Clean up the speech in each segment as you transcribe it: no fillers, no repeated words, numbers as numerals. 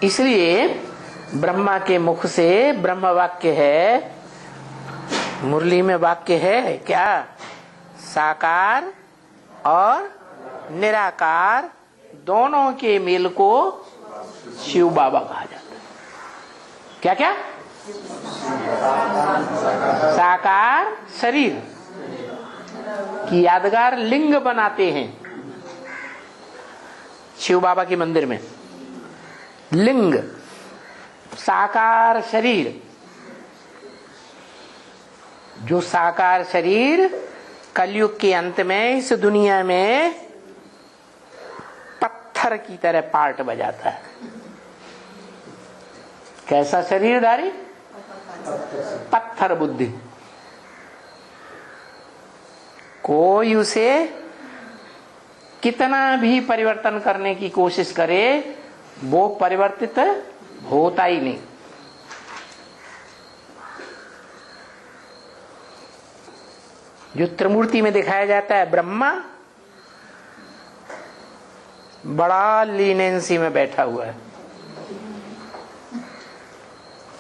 इसलिए ब्रह्मा के मुख से ब्रह्म वाक्य है, मुरली में वाक्य है क्या? साकार और निराकार दोनों के मेल को शिव बाबा कहा जाता है। क्या क्या? साकार शरीर की यादगार लिंग बनाते हैं शिव बाबा के मंदिर में। लिंग, साकार शरीर, जो साकार शरीर कलयुग के अंत में इस दुनिया में पत्थर की तरह पार्ट बजाता है। कैसा शरीरधारी? पत्थर बुद्धि। कोई उसे कितना भी परिवर्तन करने की कोशिश करे, वो परिवर्तित होता ही नहीं। जो त्रिमूर्ति में दिखाया जाता है ब्रह्मा बड़ा लीनेंसी में बैठा हुआ है,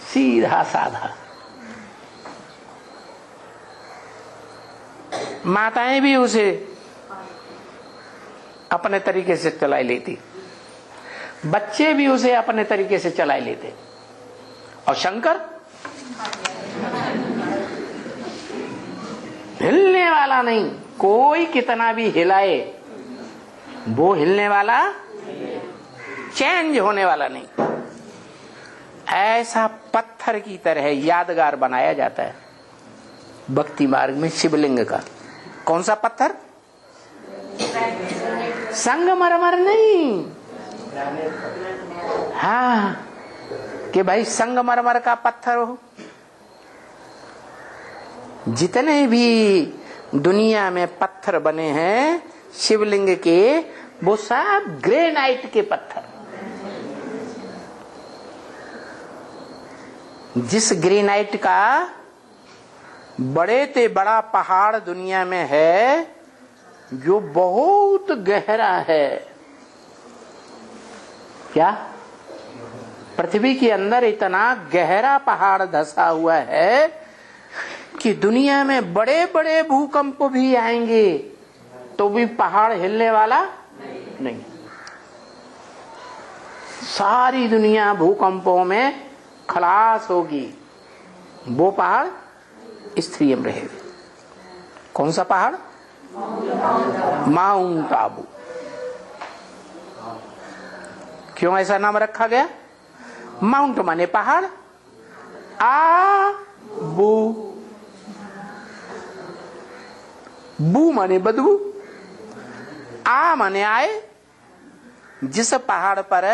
सीधा साधा। माताएं भी उसे अपने तरीके से चला लेती, बच्चे भी उसे अपने तरीके से चला लेते। और शंकर हिलने वाला नहीं, कोई कितना भी हिलाए वो हिलने वाला, चेंज होने वाला नहीं। ऐसा पत्थर की तरह यादगार बनाया जाता है भक्ति मार्ग में शिवलिंग का। कौन सा पत्थर? संगमरमर नहीं। हाँ, कि भाई संगमरमर का पत्थर हो। जितने भी दुनिया में पत्थर बने हैं शिवलिंग के, वो सब ग्रेनाइट के पत्थर। जिस ग्रेनाइट का बड़े से बड़ा पहाड़ दुनिया में है, जो बहुत गहरा है। क्या? पृथ्वी के अंदर इतना गहरा पहाड़ धंसा हुआ है कि दुनिया में बड़े बड़े भूकंप भी आएंगे तो भी पहाड़ हिलने वाला नहीं। सारी दुनिया भूकंपों में खलास होगी, वो पहाड़ स्थिर रहेगा। कौन सा पहाड़? माउंट आबू। क्यों ऐसा नाम रखा गया? माउंट माने पहाड़, आबू, बू माने बदबू, आ माने आए। जिस पहाड़ पर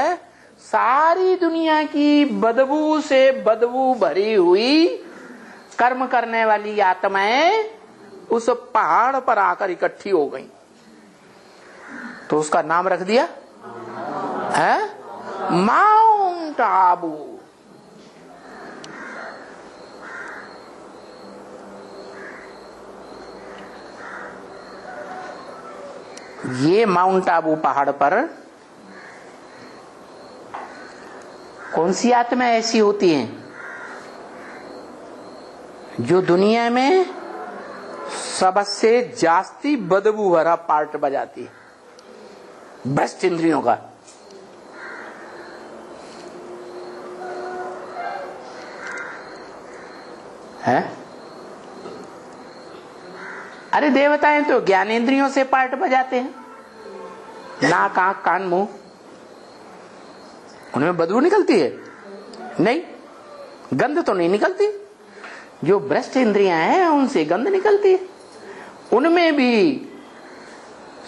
सारी दुनिया की बदबू से बदबू भरी हुई कर्म करने वाली आत्माएं उस पहाड़ पर आकर इकट्ठी हो गई, तो उसका नाम रख दिया है माउंट आबू। ये माउंट आबू पहाड़ पर कौन सी आत्मा ऐसी होती हैं जो दुनिया में सबसे जास्ती बदबू भरा पार्ट बजाती है? भ्रष्ट इंद्रियों का। है? अरे देवताएं तो ज्ञानेंद्रियों से पार्ट बजाते हैं, नाक, आंख, कान, मुंह, उनमें बदबू निकलती है? नहीं, गंध तो नहीं निकलती। जो भ्रष्ट इंद्रियां हैं उनसे गंध निकलती है। उनमें भी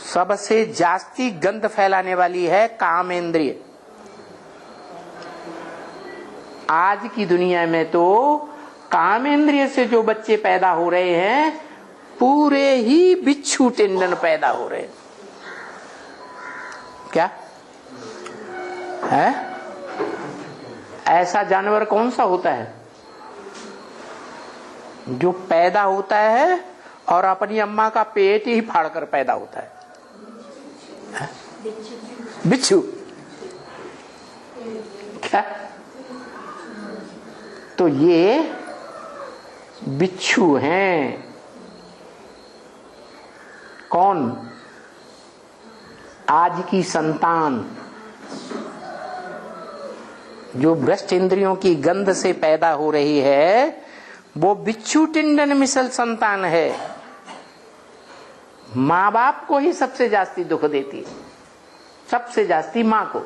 सबसे जास्ती गंध फैलाने वाली है काम इंद्रिय। आज की दुनिया में तो काम इंद्रिय से जो बच्चे पैदा हो रहे हैं, पूरे ही बिच्छू टिंडन पैदा हो रहे हैं। क्या है? ऐसा जानवर कौन सा होता है जो पैदा होता है और अपनी अम्मा का पेट ही फाड़कर पैदा होता है? बिच्छू। क्या? तो ये बिच्छू हैं। कौन? आज की संतान जो भ्रष्ट इंद्रियों की गंध से पैदा हो रही है, वो बिच्छू टिंडन मिसल संतान है। माँ बाप को ही सबसे जास्ती दुख देती है, सबसे जास्ती माँ को।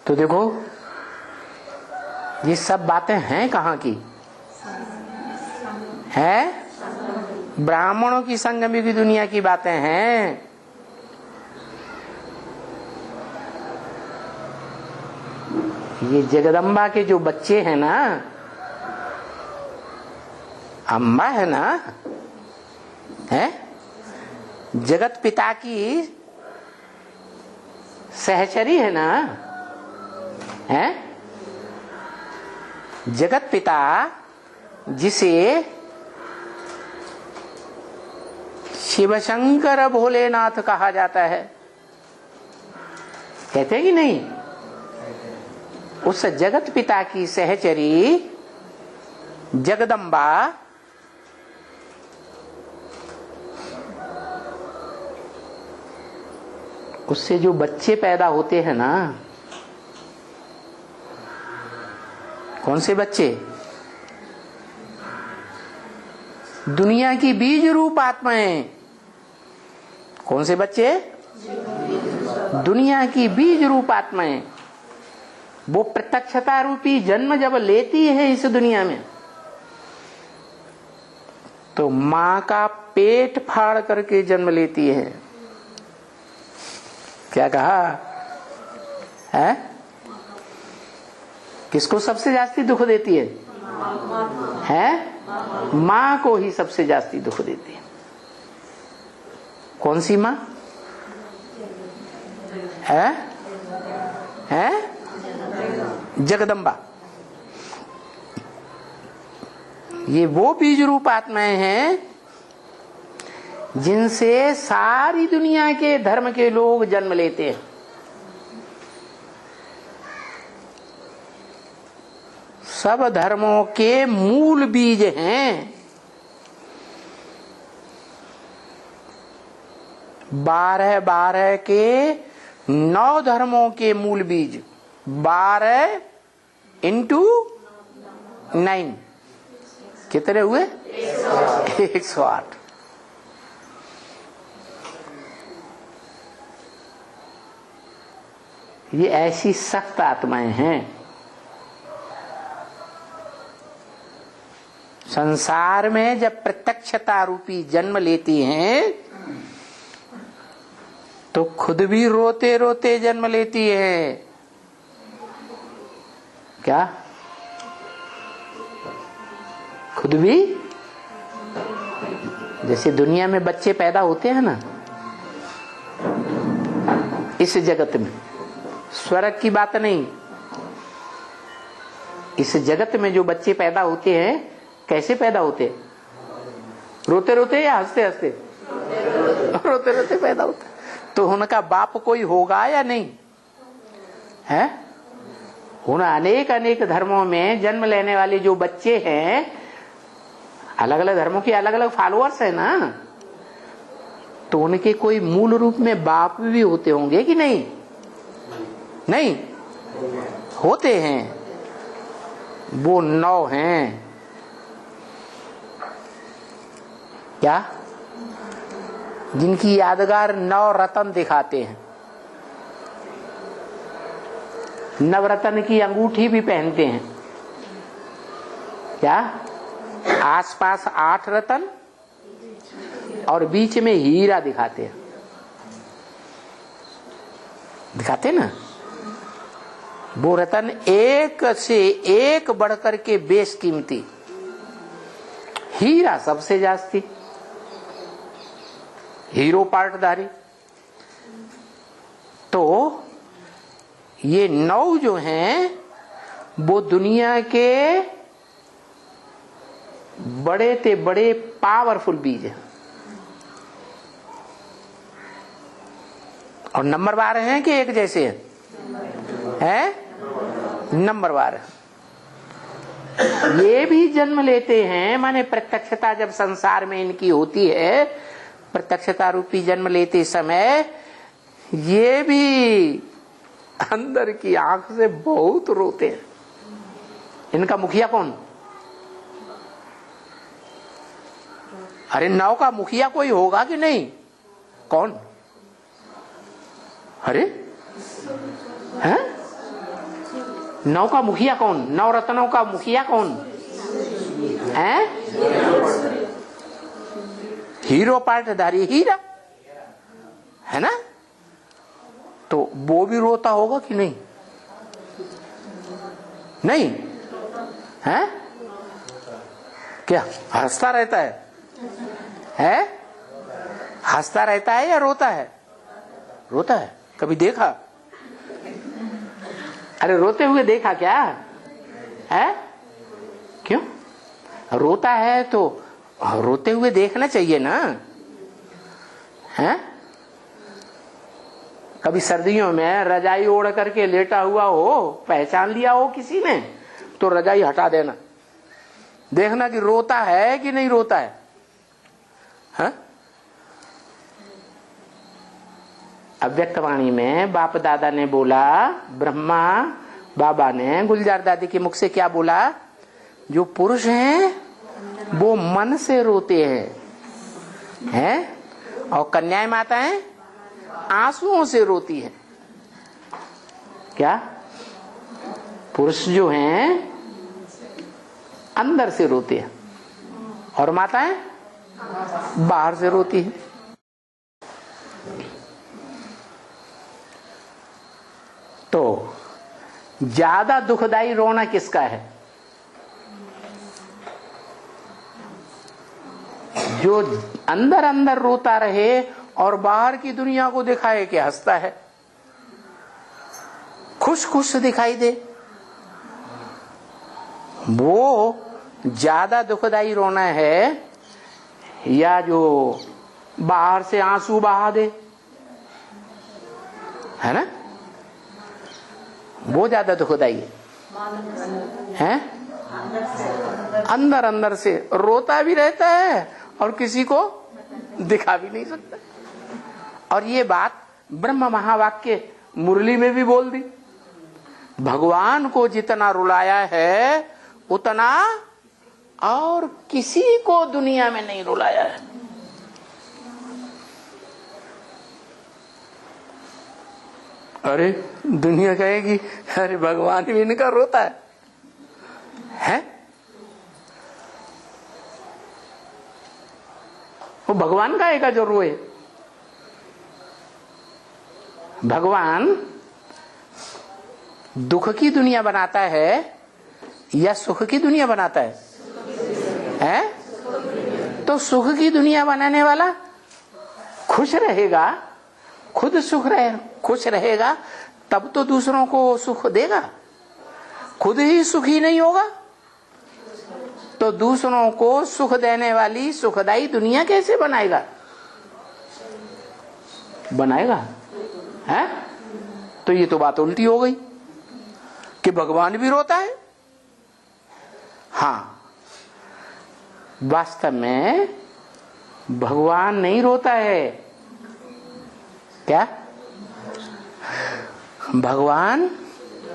तो देखो ये सब बातें हैं कहाँ की? है ब्राह्मणों की संगम की दुनिया की बातें हैं। ये जगदम्बा के जो बच्चे हैं ना, अम्बा है ना, है जगत पिता की सहचरी है ना, है जगत पिता जिसे शिवशंकर भोलेनाथ कहा जाता है, कहते हैं कि नहीं? उस जगत पिता की सहचरी जगदम्बा उससे जो बच्चे पैदा होते हैं ना, कौन से बच्चे? दुनिया की बीज रूप आत्माएं। कौन से बच्चे? दुनिया की बीज रूप आत्माएं। वो प्रत्यक्षता रूपी जन्म जब लेती है इस दुनिया में, तो मां का पेट फाड़ करके जन्म लेती है। क्या कहा है? किसको सबसे जास्ती दुख देती है? मां को ही सबसे जास्ती दुख देती है। कौन सी मां है? जगदम्बा। ये वो बीज रूप आत्माएं हैं जिनसे सारी दुनिया के धर्म के लोग जन्म लेते हैं। सब धर्मों के मूल बीज हैं। 12 के 9 धर्मों के मूल बीज। 12 इंटू 9 कितने हुए? 108। ये ऐसी सख्त आत्माएं हैं। संसार में जब प्रत्यक्षता रूपी जन्म लेती हैं तो खुद भी रोते रोते जन्म लेती है। क्या? खुद भी, जैसे दुनिया में बच्चे पैदा होते हैं ना, इस जगत में, स्वर्ग की बात नहीं, इस जगत में जो बच्चे पैदा होते हैं कैसे पैदा होते? रोते रोते या हंसते हंसते? रोते रोते पैदा होते। तो उनका बाप कोई होगा या नहीं है? उन अनेक अनेक धर्मों में जन्म लेने वाले जो बच्चे हैं, अलग अलग धर्मों के अलग अलग फॉलोअर्स है ना, तो उनके कोई मूल रूप में बाप भी होते होंगे कि नहीं? नहीं होते हैं। वो 9 हैं। क्या? जिनकी यादगार 9 रत्न दिखाते हैं। नवरत्न की अंगूठी भी पहनते हैं। क्या? आसपास 8 रत्न और बीच में हीरा दिखाते हैं। दिखाते ना? वो रत्न एक से एक बढ़कर के बेशकीमती। हीरा सबसे जास्ती, हीरो पार्टधारी। तो ये 9 जो हैं वो दुनिया के बड़े ते बड़े पावरफुल बीज हैं। और नंबरवार हैं कि एक जैसे हैं? नंबरवार। ये भी जन्म लेते हैं, माने प्रत्यक्षता जब संसार में इनकी होती है, प्रत्यक्षता रूपी जन्म लेते समय ये भी अंदर की आंख से बहुत रोते हैं। इनका मुखिया कौन? अरे नाव का मुखिया कोई होगा कि नहीं? कौन? अरे हैं? नौ का मुखिया कौन? नौ रत्नों का मुखिया कौन है? हीरो पार्टधारी हीरा है ना? तो वो भी रोता होगा कि नहीं? नहीं है? क्या हंसता रहता है? हंसता रहता है या रोता है? रोता है। कभी देखा? अरे रोते हुए देखा क्या है? क्यों रोता है? तो रोते हुए देखना चाहिए ना है? कभी सर्दियों में रजाई ओढ़ करके लेटा हुआ हो, पहचान लिया हो किसी ने, तो रजाई हटा देना, देखना कि रोता है कि नहीं रोता है। हाँ? अव्यक्तवाणी में बाप दादा ने बोला, ब्रह्मा बाबा ने गुलजार दादी के मुख से क्या बोला? जो पुरुष हैं वो मन से रोते हैं और कन्याएं माताएं आंसुओं से रोती है। क्या? पुरुष जो हैं अंदर से रोते हैं और माताएं बाहर से रोती है। तो ज्यादा दुखदाई रोना किसका है? जो अंदर अंदर रोता रहे और बाहर की दुनिया को दिखाए कि हंसता है, खुश खुश दिखाई दे, वो ज्यादा दुखदाई रोना है, या जो बाहर से आंसू बहा दे, है ना? वो ज्यादा दुखदाई है? अंदर अंदर से रोता भी रहता है और किसी को दिखा भी नहीं सकता। और ये बात ब्रह्म महावाक्य मुरली में भी बोल दी, भगवान को जितना रुलाया है उतना और किसी को दुनिया में नहीं रुलाया है। अरे दुनिया कहेगी अरे भगवान भी इनका रोता है? वो भगवान का एक जो रोए। भगवान दुख की दुनिया बनाता है या सुख की दुनिया बनाता है? तो सुख की दुनिया बनाने वाला खुश रहेगा, खुद खुश रहेगा, तब तो दूसरों को सुख देगा। खुद ही सुखी नहीं होगा तो दूसरों को सुख देने वाली सुखदाई दुनिया कैसे बनाएगा? है? तो ये तो बात उल्टी हो गई कि भगवान भी रोता है। हाँ, वास्तव में भगवान नहीं रोता है। क्या? भगवान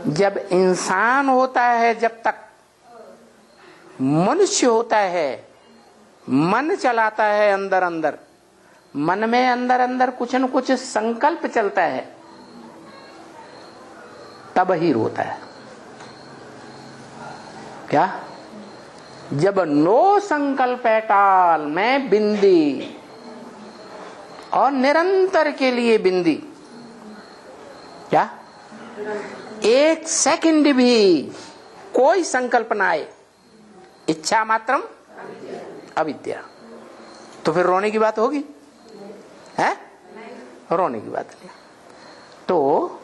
जब इंसान होता है, जब तक मनुष्य होता है, मन चलाता है अंदर अंदर, मन में अंदर अंदर कुछ न कुछ संकल्प चलता है, तब ही रोता है। क्या? जब नो संकल्प टाल में बिंदी और निरंतर के लिए बिंदी, क्या एक सेकंड भी कोई संकल्प ना आए, इच्छा मात्रम अविद्या, तो फिर रोने की बात होगी? है? रोने की बात नहीं। तो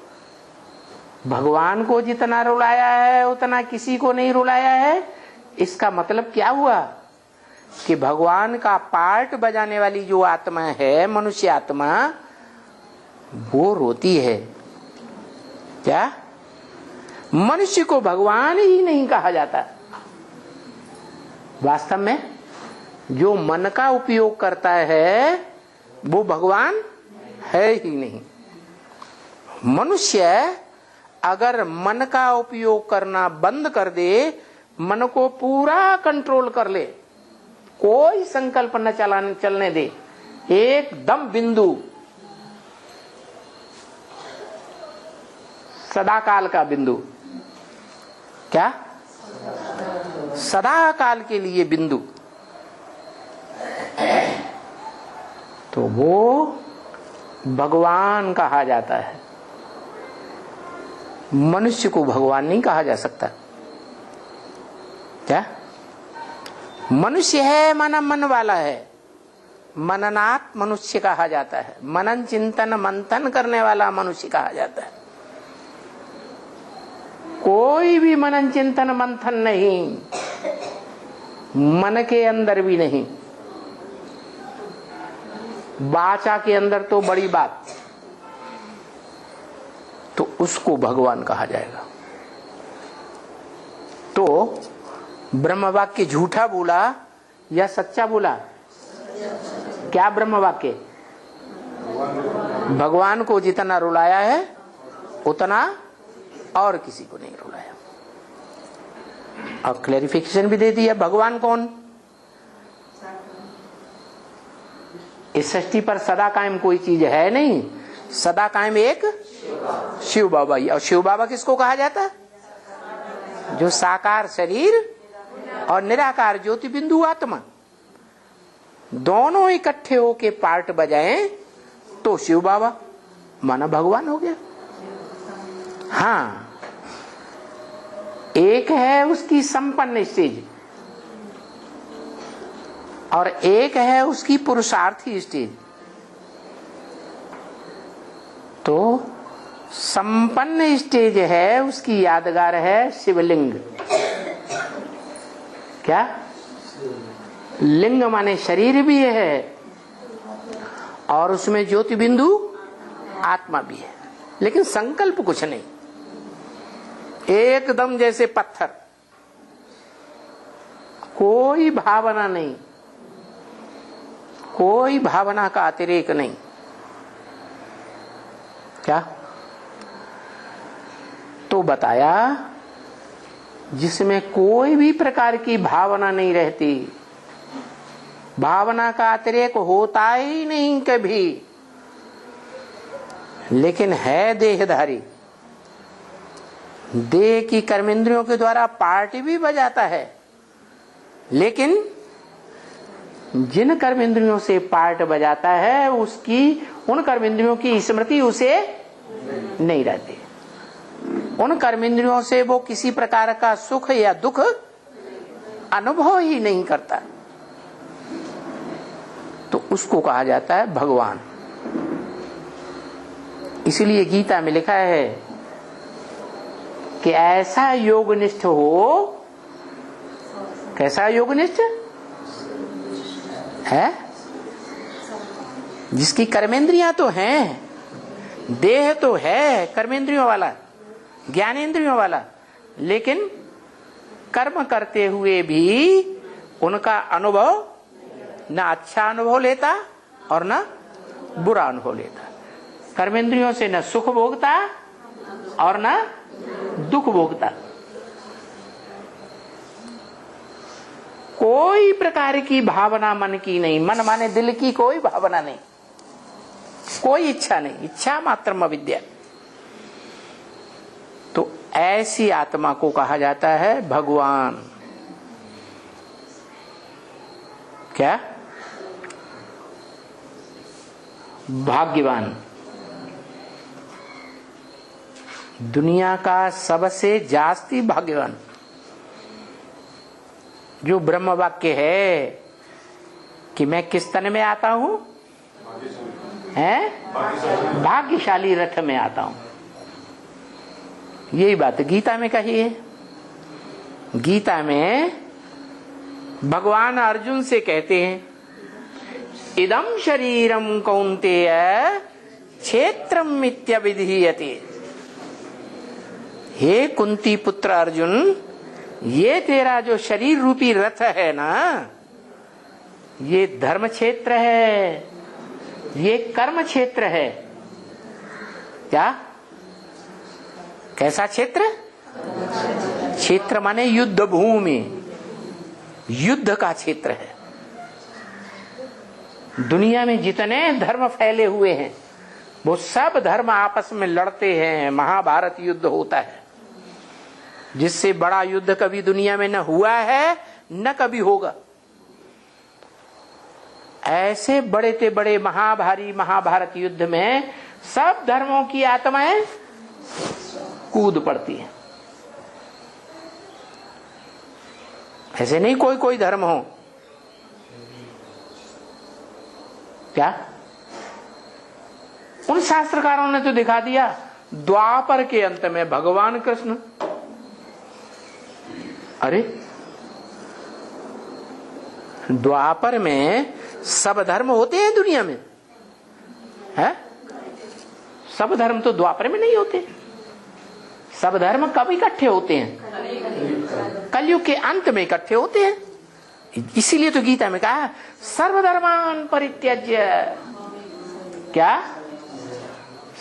भगवान को जितना रुलाया है उतना किसी को नहीं रुलाया है। इसका मतलब क्या हुआ कि भगवान का पार्ट बजाने वाली जो आत्मा है, मनुष्य आत्मा, वो रोती है। क्या? मनुष्य को भगवान ही नहीं कहा जाता। वास्तव में जो मन का उपयोग करता है वो भगवान है ही नहीं। मनुष्य अगर मन का उपयोग करना बंद कर दे, मन को पूरा कंट्रोल कर ले, कोई संकल्प न चलने दे, एकदम बिंदु, सदाकाल का बिंदु, क्या? सदाकाल के लिए बिंदु, तो वो भगवान कहा जाता है। मनुष्य को भगवान नहीं कहा जा सकता। क्या? मनुष्य है माना मन वाला है, मननात् मनुष्य कहा जाता है। मनन चिंतन मंथन करने वाला मनुष्य कहा जाता है। कोई भी मनन चिंतन मंथन नहीं, मन के अंदर भी नहीं, वाचा के अंदर तो बड़ी बात, तो उसको भगवान कहा जाएगा। तो ब्रह्म वाक्य झूठा बोला या सच्चा बोला? क्या ब्रह्म वाक्य? भगवान को जितना रुलाया है उतना और किसी को नहीं रुलाया। और क्लैरिफिकेशन भी दे दिया। भगवान कौन? इस सृष्टि पर सदा कायम कोई चीज है नहीं, सदा कायम एक शिव बाबा ही। और शिव बाबा किसको कहा जाता? जो साकार शरीर और निराकार ज्योति बिंदु आत्मा दोनों इकट्ठे होके पार्ट बजाएं तो शिव बाबा माना भगवान हो गया। हाँ, एक है उसकी संपन्न स्टेज और एक है उसकी पुरुषार्थी स्टेज। तो संपन्न स्टेज है, उसकी यादगार है शिवलिंग। क्या? लिंग माने शरीर भी है और उसमें ज्योति बिंदु आत्मा भी है, लेकिन संकल्प कुछ नहीं, एकदम जैसे पत्थर, कोई भावना नहीं, कोई भावना का अतिरेक नहीं। क्या? तो बताया जिसमें कोई भी प्रकार की भावना नहीं रहती, भावना का अतिरेक होता ही नहीं कभी, लेकिन है देहधारी, देह की कर्मेंद्रियों के द्वारा पार्टी भी बजाता है, लेकिन जिन कर्मेंद्रियों से पार्ट बजाता है उसकी, उन कर्मेंद्रियों की स्मृति उसे नहीं रहती, उन कर्मेंद्रियों से वो किसी प्रकार का सुख या दुख अनुभव ही नहीं करता, तो उसको कहा जाता है भगवान। इसलिए गीता में लिखा है कि ऐसा योगनिष्ठ हो, कैसा योगनिष्ठ है? जिसकी कर्मेंद्रियां तो हैं, देह तो है कर्मेंद्रियों वाला, ज्ञानेंद्रियों वाला, लेकिन कर्म करते हुए भी उनका अनुभव ना अच्छा अनुभव लेता और ना बुरा अनुभव लेता, कर्मेंद्रियों से न सुख भोगता और न दुख भोगता, कोई प्रकार की भावना मन की नहीं, मन माने दिल की कोई भावना नहीं, कोई इच्छा नहीं, इच्छा मात्र अविद्या। तो ऐसी आत्मा को कहा जाता है भगवान। क्या? भाग्यवान। दुनिया का सबसे जास्ती भाग्यवान जो ब्रह्म वाक्य है कि मैं किस तन में आता हूं, हैं? भाग्यशाली रथ में आता हूं। यही बात गीता में कही है। गीता में भगवान अर्जुन से कहते हैं, इदं शरीरम कौन्तेय क्षेत्रम इत्यभिधीयते। हे कुंती पुत्र अर्जुन, ये तेरा जो शरीर रूपी रथ है ना, ये धर्म क्षेत्र है, ये कर्म क्षेत्र है। क्या? कैसा क्षेत्र? क्षेत्र माने युद्ध भूमि, युद्ध का क्षेत्र है। दुनिया में जितने धर्म फैले हुए हैं वो सब धर्म आपस में लड़ते हैं, महाभारत युद्ध होता है। जिससे बड़ा युद्ध कभी दुनिया में न हुआ है न कभी होगा। ऐसे बड़े ते बड़े महाभारी महाभारत युद्ध में सब धर्मों की आत्माएं कूद पड़ती हैं। ऐसे नहीं कोई कोई धर्म हो। क्या? उन शास्त्रकारों ने तो दिखा दिया, द्वापर के अंत में भगवान कृष्ण। अरे द्वापर में सब धर्म होते हैं दुनिया में? है? सब धर्म तो द्वापर में नहीं होते। सब धर्म कब इकट्ठे होते हैं? कलयुग के अंत में इकट्ठे होते हैं। इसीलिए तो गीता में कहा सर्वधर्मान परित्यज्य। क्या?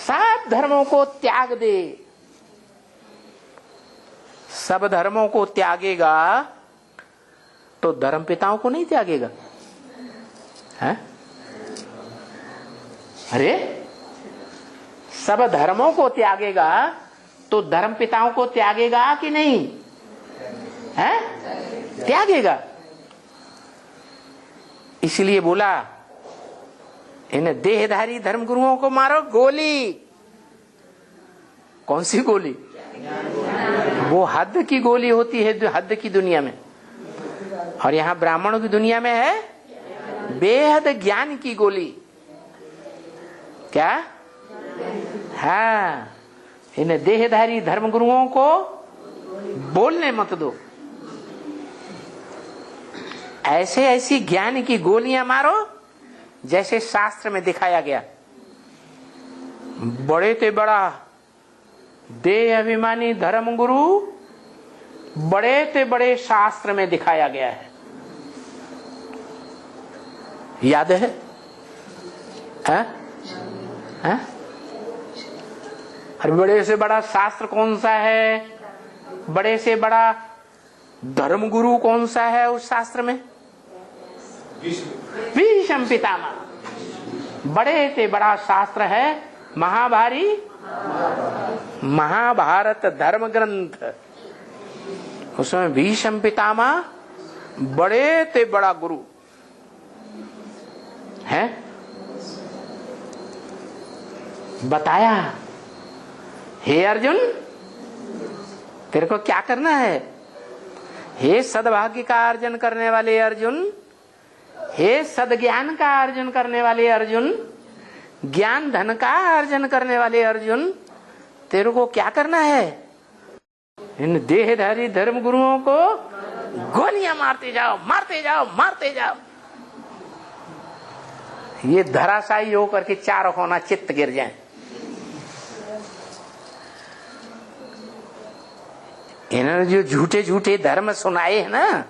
सब धर्मों को त्याग दे। सब धर्मों को त्यागेगा तो धर्म पिताओं को नहीं त्यागेगा? है? अरे सब धर्मों को त्यागेगा तो धर्म पिताओं को त्यागेगा कि नहीं? है? त्यागेगा। इसलिए बोला इन देहधारी धर्म गुरुओं को मारो गोली। कौन सी गोली? वो हद की गोली होती है, हद की दुनिया में। और यहां ब्राह्मणों की दुनिया में है बेहद ज्ञान की गोली। क्या? हाँ, इन देहधारी धर्म गुरुओं को बोलने मत दो। ऐसे ऐसी ज्ञान की गोलियां मारो जैसे शास्त्र में दिखाया गया। बड़े ते बड़ा देह अभिमानी धर्म गुरु बड़े ते बड़े शास्त्र में दिखाया गया है। याद है? हाँ? हाँ? और बड़े से बड़ा शास्त्र कौन सा है? बड़े से बड़ा धर्म गुरु कौन सा है उस शास्त्र में? भीष्म पितामह। बड़े से बड़ा शास्त्र है महाभारी महाभारत धर्म ग्रंथ। उसमें भीष्म पितामह बड़े ते बड़ा गुरु है। बताया, हे अर्जुन तेरे को क्या करना है? हे सद्भाग्य का अर्जन करने वाले अर्जुन, हे सद्ज्ञान का अर्जन करने वाले अर्जुन, ज्ञान धन का अर्जन करने वाले अर्जुन, तेरे को क्या करना है? इन देहधारी धर्म गुरुओं को गोलियां मारते जाओ, मारते जाओ, मारते जाओ। ये धराशायी होकर के चार होना चित्त गिर जाए। इन्होंने जो झूठे झूठे धर्म सुनाए हैं ना,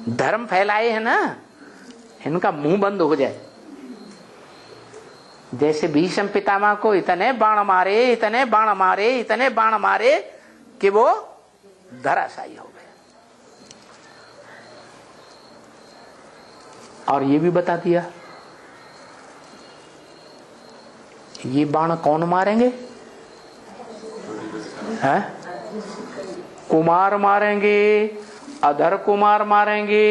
धर्म फैलाए हैं ना, इनका मुंह बंद हो जाए। जैसे भीष्म पितामह को इतने बाण मारे, इतने बाण मारे, इतने बाण मारे कि वो धराशायी हो गए। और ये भी बता दिया ये बाण कौन मारेंगे? हैं? कुमार मारेंगे, अधर कुमार मारेंगे,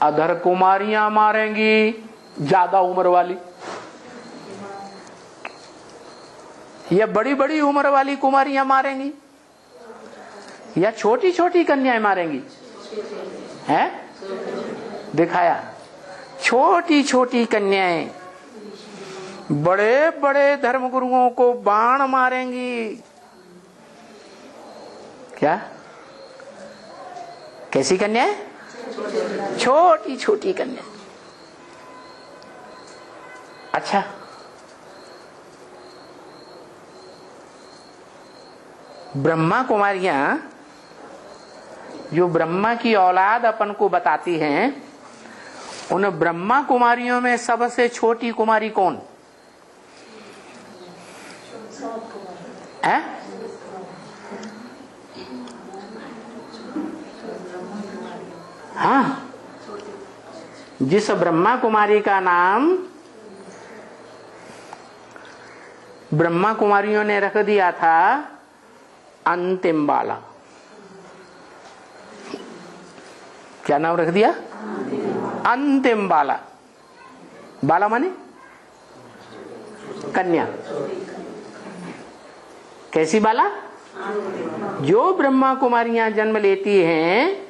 अधर कुमारियां मारेंगी, ज्यादा उम्र वाली, या बड़ी बड़ी उम्र वाली कुमारियां मारेंगी, या छोटी छोटी कन्याएं मारेंगी? हैं? दिखाया छोटी छोटी कन्याएं बड़े बड़े धर्मगुरुओं को बाण मारेंगी। क्या? कैसी कन्याएं? छोटी छोटी कन्या। अच्छा, ब्रह्मा कुमारियां जो ब्रह्मा की औलाद अपन को बताती हैं, उन ब्रह्मा कुमारियों में सबसे छोटी कुमारी कौन है? हाँ, जिस ब्रह्मा कुमारी का नाम ब्रह्मा कुमारियों ने रख दिया था अंतिम बाला। क्या नाम रख दिया? अंतिम बाला। बाला माने कन्या। कैसी बाला? जो ब्रह्मा कुमारियां जन्म लेती हैं,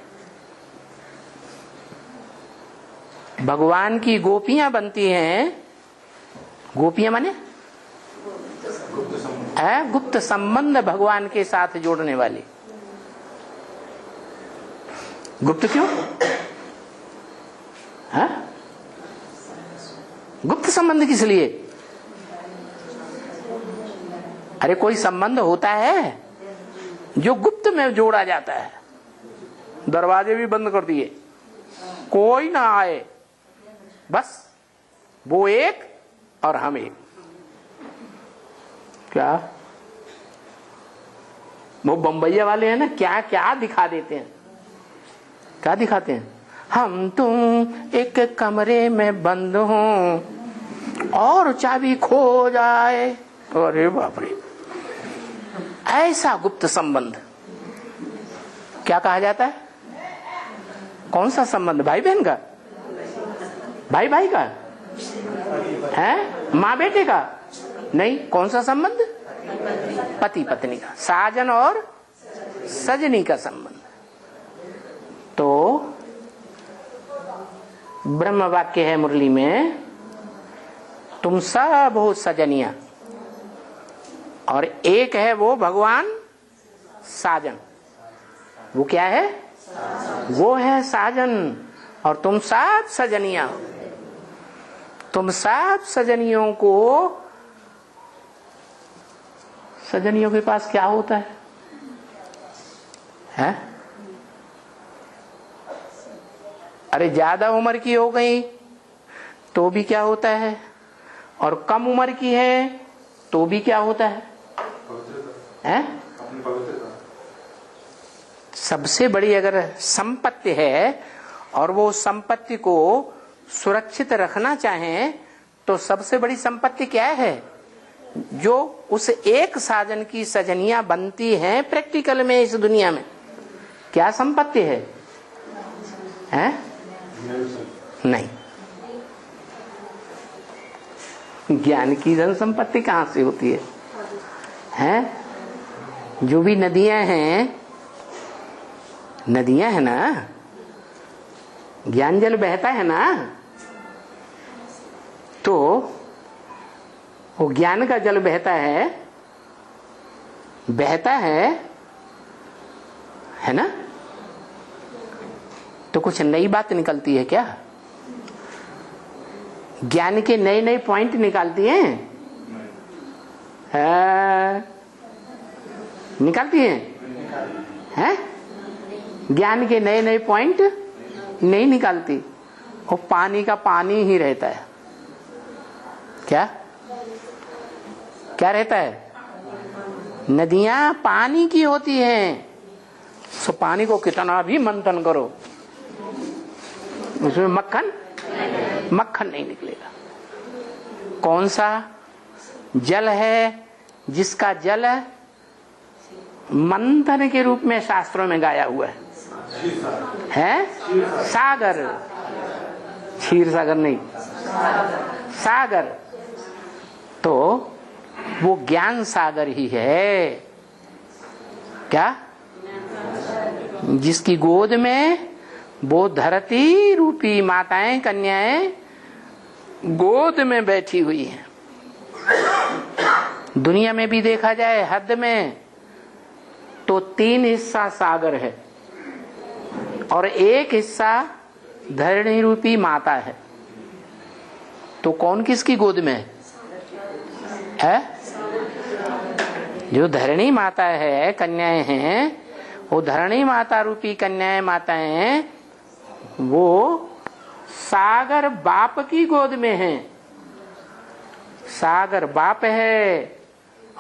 भगवान की गोपियां बनती हैं। गोपियां माने गुप्त संबंध भगवान के साथ जोड़ने वाली। गुप्त क्यों? है? गुप्त संबंध किस लिए? अरे कोई संबंध होता है जो गुप्त में जोड़ा जाता है। दरवाजे भी बंद कर दिए, कोई ना आए, बस वो एक और हम एक। क्या वो बम्बैया वाले हैं ना, क्या क्या दिखा देते हैं? क्या दिखाते हैं? हम तुम एक कमरे में बंद हों और चाबी खो जाए। अरे बाप रे, ऐसा गुप्त संबंध क्या कहा जाता है? कौन सा संबंध? भाई बहन का? भाई भाई का है? माँ बेटे का? नहीं। कौन सा संबंध? पति पत्नी का, साजन और सजनी का संबंध। तो ब्रह्म वाक्य है मुरली में, तुम सब हो सजनिया, और एक है वो भगवान साजन। वो क्या है? वो है साजन, और तुम सब सजनिया। तुम सब सजनियों को, सजनियों के पास क्या होता है? हैं? अरे ज्यादा उम्र की हो गई तो भी क्या होता है, और कम उम्र की है तो भी क्या होता है? हैं? सबसे बड़ी अगर संपत्ति है और वो संपत्ति को सुरक्षित रखना चाहें तो सबसे बड़ी संपत्ति क्या है? जो उस एक साजन की सजनियां बनती हैं प्रैक्टिकल में इस दुनिया में, क्या संपत्ति है? हैं? नहीं। ज्ञान की धन संपत्ति कहां से होती है? हैं? जो भी नदियां हैं, नदियां है ना, ज्ञान जल बहता है ना, तो वो ज्ञान का जल बहता है ना, तो कुछ नई बात निकलती है क्या? ज्ञान के नए नए पॉइंट निकालती हैं? निकालती हैं? ज्ञान के नए नए पॉइंट नहीं निकालती। वो पानी का पानी ही रहता है। क्या क्या रहता है? नदियां पानी की होती हैं, सो पानी को कितना भी मंथन करो, उसमें मक्खन नहीं निकलेगा। कौन सा जल है जिसका जल मंथन के रूप में शास्त्रों में गाया हुआ है? सागर। क्षीर सागर नहीं, सागर। तो वो ज्ञान सागर ही है। क्या? जिसकी गोद में वो धरती रूपी माताएं, कन्याएं गोद में बैठी हुई हैं। दुनिया में भी देखा जाए हद में तो 3 हिस्सा सागर है और 1 हिस्सा धरणी रूपी माता है। तो कौन किसकी गोद में है? जो धरणी माता है, कन्याएं हैं, वो धरणी माता रूपी कन्याएं माताएं वो सागर बाप की गोद में हैं। सागर बाप है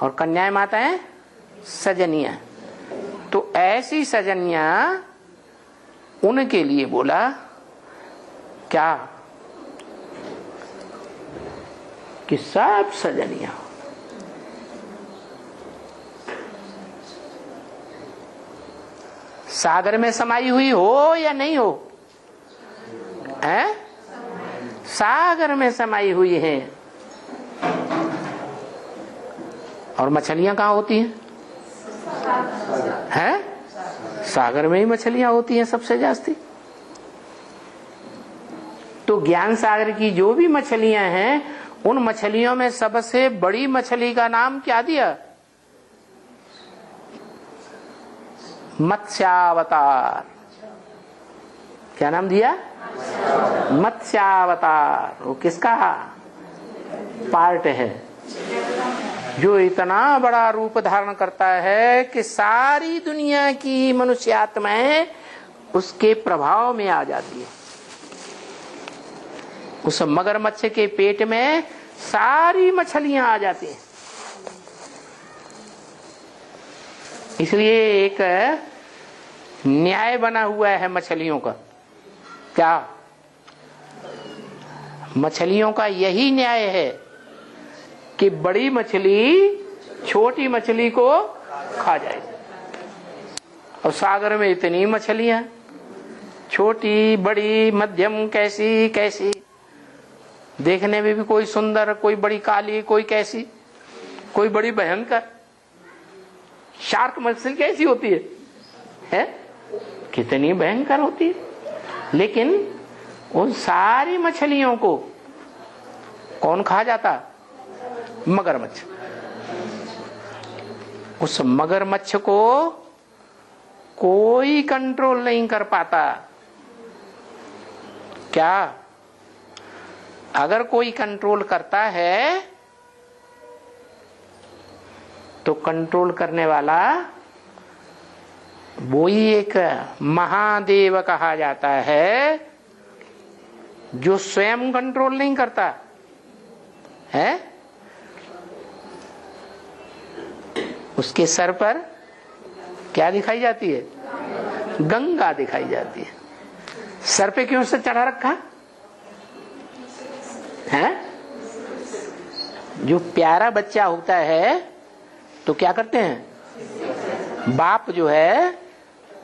और कन्याएं माताएं सजनियां। तो ऐसी सजनियां, उनके लिए बोला क्या कि सब सजनियां सागर में समाई हुई हो या नहीं हो, हैं? सागर में समाई हुई हैं। और मछलियां कहाँ होती हैं? हैं? सागर में ही मछलियां होती हैं सबसे जास्ती। तो ज्ञान सागर की जो भी मछलियां हैं, उन मछलियों में सबसे बड़ी मछली का नाम क्या दिया? मत्स्यावतार। क्या नाम दिया? मत्स्यावतार। वो किसका पार्ट है? जो इतना बड़ा रूप धारण करता है कि सारी दुनिया की मनुष्य आत्माएं उसके प्रभाव में आ जाती है। उस मगरमच्छ के पेट में सारी मछलियां आ जाती हैं। इसलिए एक न्याय बना हुआ है मछलियों का। क्या? मछलियों का यही न्याय है कि बड़ी मछली छोटी मछली को खा जाए। और सागर में इतनी मछलियां, छोटी बड़ी मध्यम, कैसी कैसी, देखने में भी कोई सुंदर, कोई बड़ी काली, कोई कैसी, कोई बड़ी भयंकर। शार्क मछली कैसी होती है? कितनी भयंकर होती है। लेकिन उन सारी मछलियों को कौन खा जाता? मगरमच्छ। उस मगरमच्छ को कोई कंट्रोल नहीं कर पाता। क्या? अगर कोई कंट्रोल करता है तो कंट्रोल करने वाला वो ही एक महादेव कहा जाता है, जो स्वयं कंट्रोल नहीं करता है। उसके सर पर क्या दिखाई जाती है? गंगा दिखाई जाती है। सर पे क्यों से चढ़ा रखा है? जो प्यारा बच्चा होता है तो क्या करते हैं? बाप जो है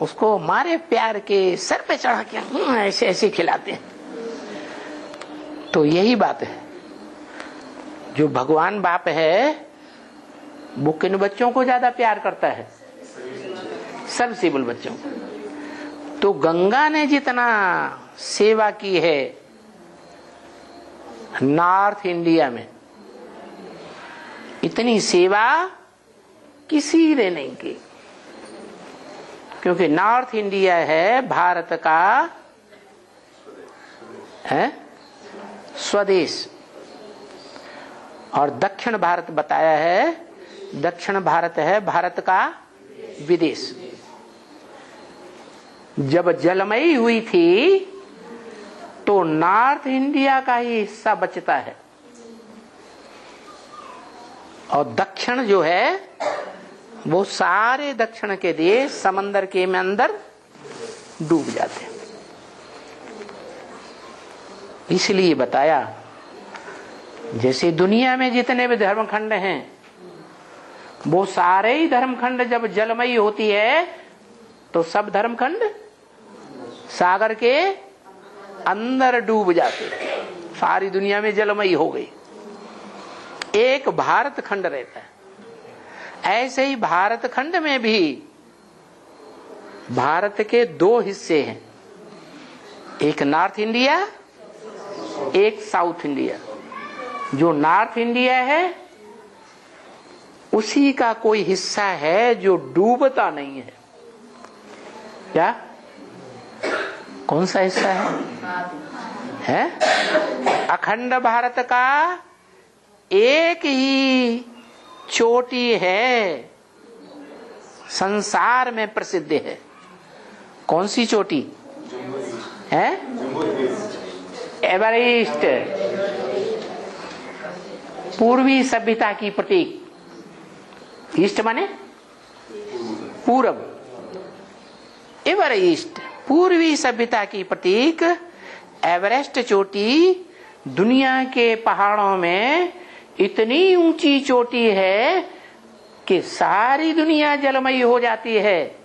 उसको मारे प्यार के सर पे चढ़ा के ऐसे ऐसे खिलाते हैं। तो यही बात है, जो भगवान बाप है वो किन बच्चों को ज्यादा प्यार करता है? सबसिबल बच्चों को। तो गंगा ने जितना सेवा की है नॉर्थ इंडिया में, इतनी सेवा किसी ने नहीं की। क्योंकि नॉर्थ इंडिया है भारत का है स्वदेश, और दक्षिण भारत बताया है, दक्षिण भारत है भारत का विदेश। जब जलमयी हुई थी तो नॉर्थ इंडिया का ही हिस्सा बचता है, और दक्षिण जो है वो सारे दक्षिण के देश समंदर के में अंदर डूब जाते हैं। इसलिए बताया, जैसे दुनिया में जितने भी धर्मखंड हैं वो सारे ही धर्मखंड जब जलमयी होती है तो सब धर्मखंड सागर के अंदर डूब जाते, सारी दुनिया में जलमयी हो गई, एक भारत खंड रहता है। ऐसे ही भारत खंड में भी भारत के दो हिस्से हैं, एक नॉर्थ इंडिया, एक साउथ इंडिया। जो नॉर्थ इंडिया है उसी का कोई हिस्सा है जो डूबता नहीं है। क्या? कौन सा हिस्सा है? अखंड भारत का एक ही चोटी है, संसार में प्रसिद्ध है। कौन सी चोटी है? एवरेस्ट, पूर्वी सभ्यता की प्रतीक। ईस्ट माने पूरब, एवरेस्ट पूर्वी सभ्यता की प्रतीक। एवरेस्ट चोटी दुनिया के पहाड़ों में इतनी ऊंची चोटी है कि सारी दुनिया जलमयी हो जाती है,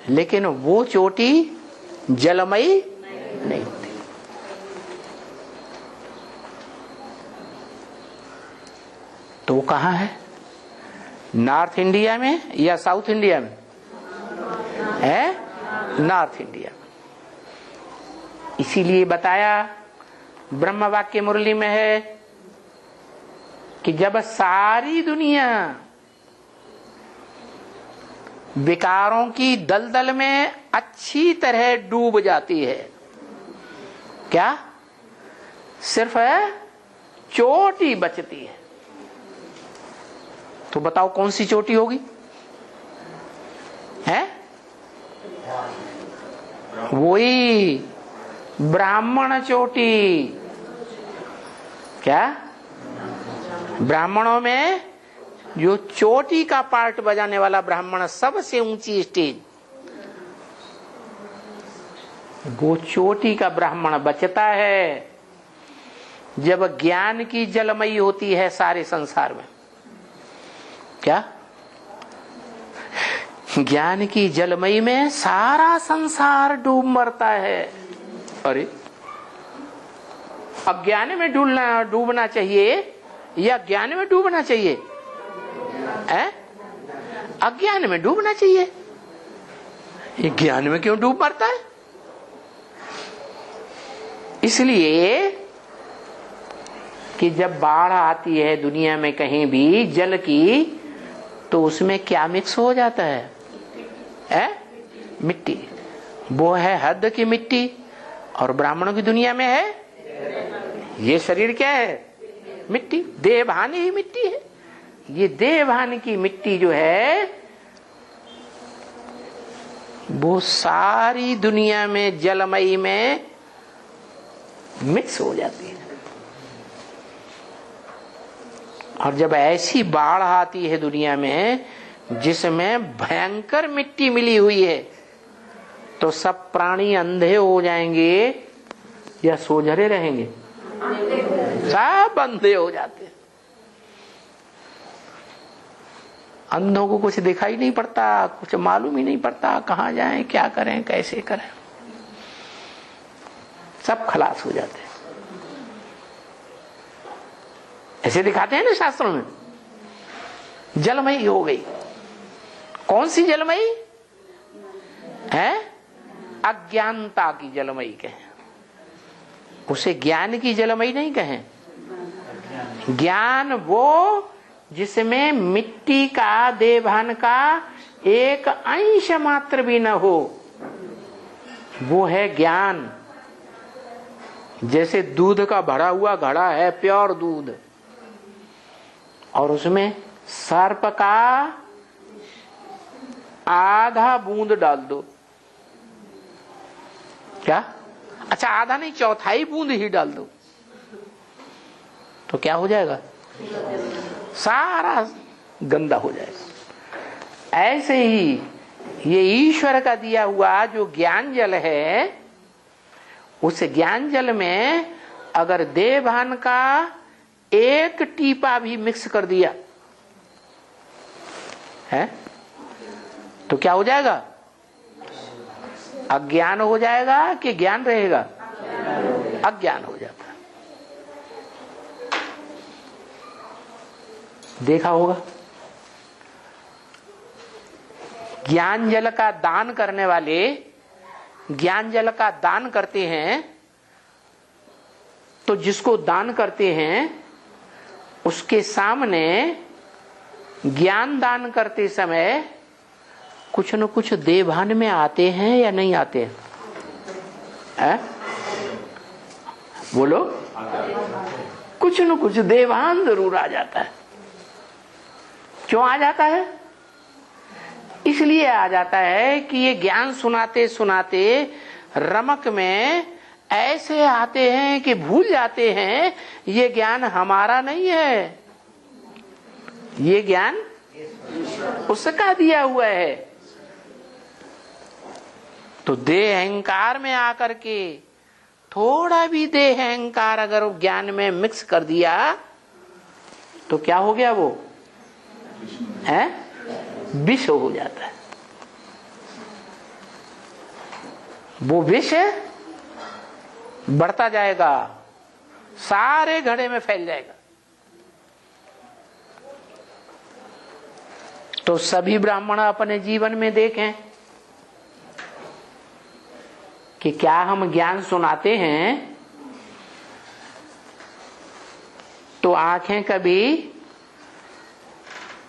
लेकिन वो चोटी जलमयी नहीं होती। तो वो कहाँ है? नॉर्थ इंडिया में या साउथ इंडिया में है? नॉर्थ इंडिया में। इसीलिए बताया ब्रह्म वाक्य मुरली में है कि जब सारी दुनिया विकारों की दलदल में अच्छी तरह डूब जाती है, क्या सिर्फ चोटी बचती है, तो बताओ कौन सी चोटी होगी? है वही ब्राह्मण चोटी। क्या? ब्राह्मणों में जो चोटी का पार्ट बजाने वाला ब्राह्मण, सबसे ऊंची स्टेज, वो चोटी का ब्राह्मण बचता है जब ज्ञान की जलमयी होती है सारे संसार में। क्या? ज्ञान की जलमयी में सारा संसार डूब मरता है। अरे अज्ञान में डूबना चाहिए या ज्ञान में डूबना चाहिए? अज्ञान में डूबना चाहिए। ये ज्ञान में क्यों डूब मरता है? इसलिए कि जब बाढ़ आती है दुनिया में कहीं भी जल की, तो उसमें क्या मिक्स हो जाता है? मिट्टी। वो है हद की मिट्टी, और ब्राह्मणों की दुनिया में है ये शरीर क्या है? मिट्टी। देवभान ही मिट्टी है। ये देवभान की मिट्टी जो है वो सारी दुनिया में जलमयी में मिक्स हो जाती है। और जब ऐसी बाढ़ आती है दुनिया में जिसमें भयंकर मिट्टी मिली हुई है, तो सब प्राणी अंधे हो जाएंगे या सोझरे रहेंगे? सब अंधे हो जाते हैं। अंधों को कुछ दिखाई नहीं पड़ता, कुछ मालूम ही नहीं पड़ता कहां जाएं, क्या करें, कैसे करें। सब खलास हो जाते हैं। ऐसे दिखाते हैं ना शास्त्रों में। जलमयी हो गई। कौन सी जलमयी है? अज्ञानता की जलमयी कहें, उसे ज्ञान की जलमयी नहीं कहें। ज्ञान वो जिसमें मिट्टी का, देवभान का एक अंश मात्र भी न हो, वो है ज्ञान। जैसे दूध का भरा हुआ घड़ा है, प्योर दूध, और उसमें सर्प का आधा बूंद डाल दो। क्या? अच्छा, आधा नहीं, चौथाई बूंद ही डाल दो, तो क्या हो जाएगा? सारा गंदा हो जाएगा। ऐसे ही ये ईश्वर का दिया हुआ जो ज्ञान जल है, उस ज्ञान जल में अगर देवभान का एक टीपा भी मिक्स कर दिया है, तो क्या हो जाएगा? अज्ञान हो जाएगा कि ज्ञान रहेगा? अज्ञान हो जाता है। देखा होगा ज्ञान जल का दान करने वाले ज्ञान जल का दान करते हैं, तो जिसको दान करते हैं उसके सामने ज्ञान दान करते समय कुछ न कुछ देवभान में आते हैं या नहीं आते हैं? बोलो, कुछ न कुछ देवान जरूर आ जाता है। क्यों आ जाता है? इसलिए आ जाता है कि ये ज्ञान सुनाते सुनाते रमक में ऐसे आते हैं कि भूल जाते हैं ये ज्ञान हमारा नहीं है, ये ज्ञान उसका दिया हुआ है। तो देह अहंकार में आकर के थोड़ा भी देह अहंकार अगर ज्ञान में मिक्स कर दिया तो क्या हो गया? वो है विष हो जाता है। वो विष बढ़ता जाएगा, सारे घड़े में फैल जाएगा। तो सभी ब्राह्मण अपने जीवन में देखें कि क्या हम ज्ञान सुनाते हैं तो आंखें कभी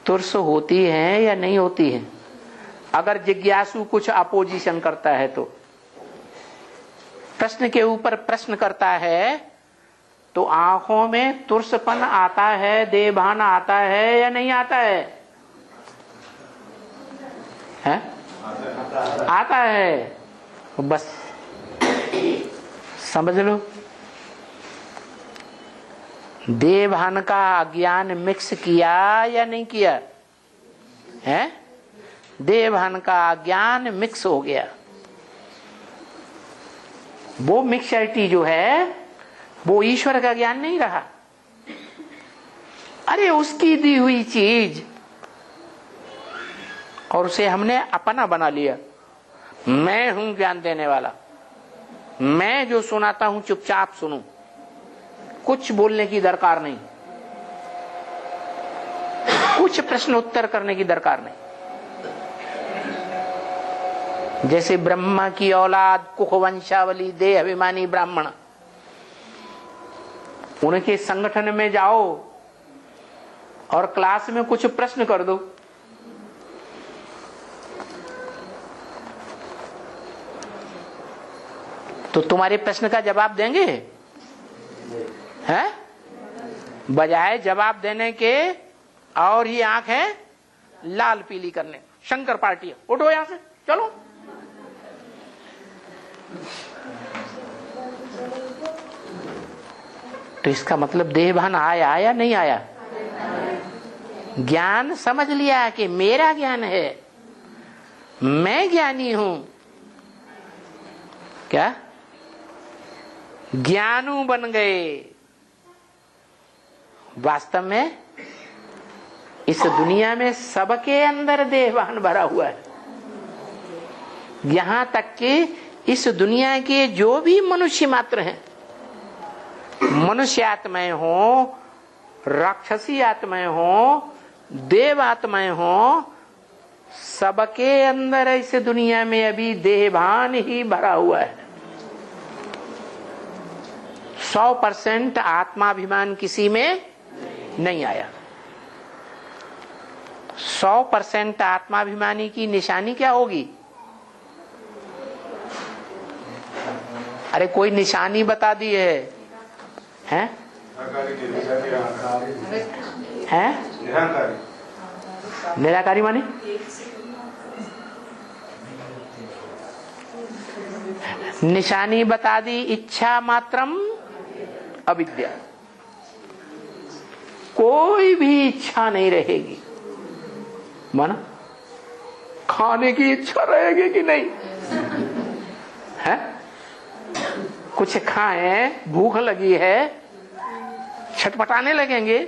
तुर्स होती हैं या नहीं होती हैं? अगर जिज्ञासु कुछ अपोजिशन करता है तो, प्रश्न के ऊपर प्रश्न करता है तो आंखों में तुर्सपन आता है, देभान आता है या नहीं आता है? है? आता है। बस समझ लो, देभान का ज्ञान मिक्स किया या नहीं किया है? देभान का ज्ञान मिक्स हो गया। वो मिक्सरिटी जो है वो ईश्वर का ज्ञान नहीं रहा। अरे उसकी दी हुई चीज और उसे हमने अपना बना लिया। मैं हूं ज्ञान देने वाला, मैं जो सुनाता हूं चुपचाप सुनूं, कुछ बोलने की दरकार नहीं, कुछ प्रश्न उत्तर करने की दरकार नहीं। जैसे ब्रह्मा की औलाद कुख वंशावली देह अभिमानी ब्राह्मण, उनके संगठन में जाओ और क्लास में कुछ प्रश्न कर दो, तो तुम्हारे प्रश्न का जवाब देंगे? हैं? बजाय जवाब देने के और ये आंखें लाल पीली करने, शंकर पार्टी, उठो यहां से, चलो। तो इसका मतलब देहभान आया या नहीं आया? ज्ञान समझ लिया कि मेरा ज्ञान है, मैं ज्ञानी हूं। क्या ज्ञानू बन गए? वास्तव में इस दुनिया में सबके अंदर देहभान भरा हुआ है। यहां तक कि इस दुनिया के जो भी मनुष्य मात्र हैं, मनुष्य आत्माएं हो, राक्षसी आत्माएं हो, देव आत्माएं हो, सबके अंदर इस दुनिया में अभी देहभान ही भरा हुआ है। 100% आत्माभिमान किसी में नहीं आया। 100% आत्माभिमानी की निशानी क्या होगी? अरे कोई निशानी बता दी है? हैं? निराकारी माने निशानी बता दी, इच्छा मात्रम अविद्या। कोई भी इच्छा नहीं रहेगी। माना खाने की इच्छा रहेगी कि नहीं? है? कुछ खाएं, भूख लगी है, छटपटाने लगेंगे।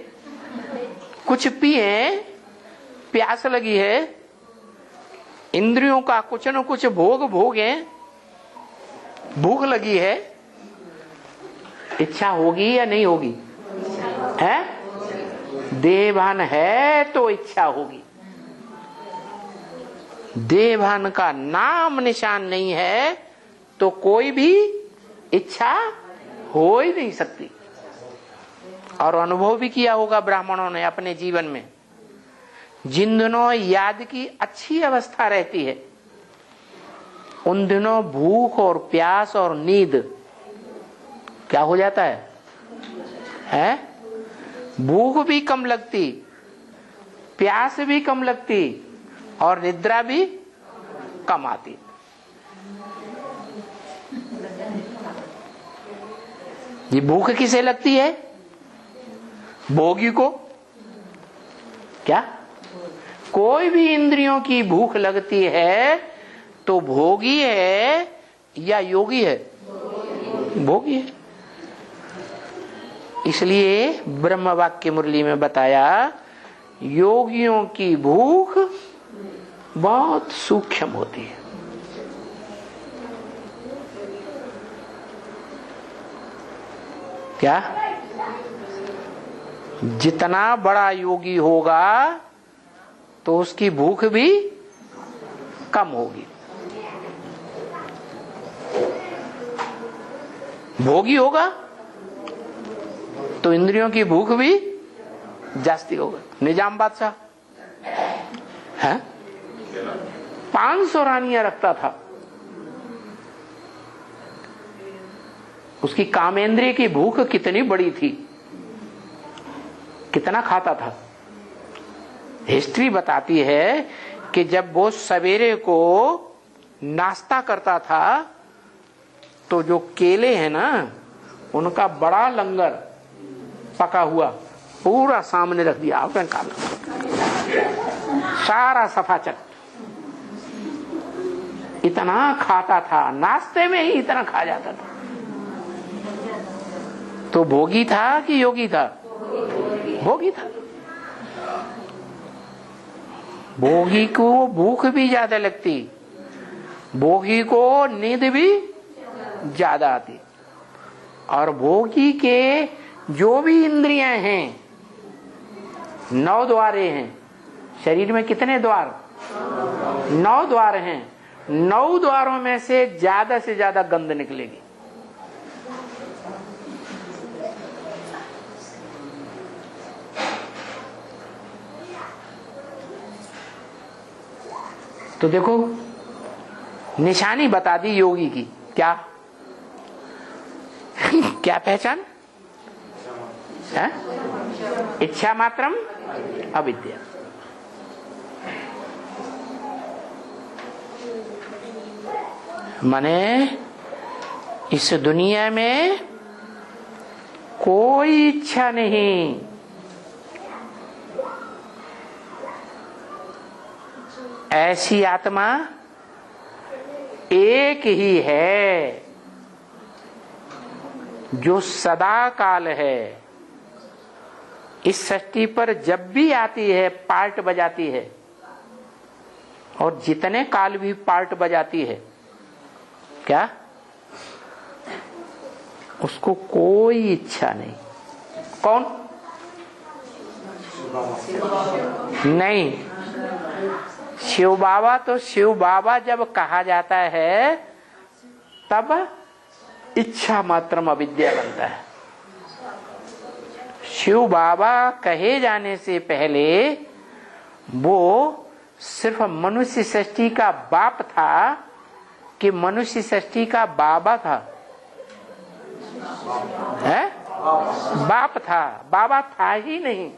कुछ पिए, प्यास लगी है, इंद्रियों का कुछ न कुछ भोग भोगे, भूख लगी है, इच्छा होगी या नहीं होगी? है? देहभान है तो इच्छा होगी। देहभान का नाम निशान नहीं है तो कोई भी इच्छा हो ही नहीं सकती। और अनुभव भी किया होगा ब्राह्मणों ने अपने जीवन में, जिन दिनों याद की अच्छी अवस्था रहती है उन दिनों भूख और प्यास और नींद क्या हो जाता है? भूख भी कम लगती, प्यास भी कम लगती और निद्रा भी कम आती। ये भूख किसे लगती है? भोगी को। क्या कोई भी इंद्रियों की भूख लगती है तो भोगी है या योगी है? भोगी है। इसलिए ब्रह्म वाक्य मुरली में बताया योगियों की भूख बहुत सूक्ष्म होती है। क्या जितना बड़ा योगी होगा तो उसकी भूख भी कम होगी। भोगी होगा तो इंद्रियों की भूख भी जास्ती होगा। निजाम बादशाह है 500 रानियां रखता था। उसकी कामेंद्रिय की भूख कितनी बड़ी थी, कितना खाता था। हिस्ट्री बताती है कि जब वो सवेरे को नाश्ता करता था तो जो केले हैं ना, उनका बड़ा लंगर पका हुआ पूरा सामने रख दिया। आपने खा सारा सफाचट, इतना खाता था, नाश्ते में ही इतना खा जाता था। तो भोगी था कि योगी था? भोगी था। भोगी को भूख भी ज्यादा लगती, भोगी को नींद भी ज्यादा आती। और भोगी के जो भी इंद्रियां हैं, 9 द्वारे हैं। शरीर में कितने द्वार? 9 द्वार हैं। 9 द्वारों में से ज्यादा गंध निकलेगी। तो देखो निशानी बता दी योगी की। क्या क्या पहचान है? इच्छा मात्रम अविद्या। माने इस दुनिया में कोई इच्छा नहीं, ऐसी आत्मा एक ही है जो सदा काल है। इस सृष्टि पर जब भी आती है पार्ट बजाती है, और जितने काल भी पार्ट बजाती है, क्या उसको कोई इच्छा नहीं। कौन? नहीं, शिव बाबा। तो शिव बाबा जब कहा जाता है तब इच्छा मात्रम अविद्या बनता है। शिव बाबा कहे जाने से पहले वो सिर्फ मनुष्य सृष्टि का बाप था कि मनुष्य सृष्टि का बाबा था? है? बाप था, बाबा था ही नहीं।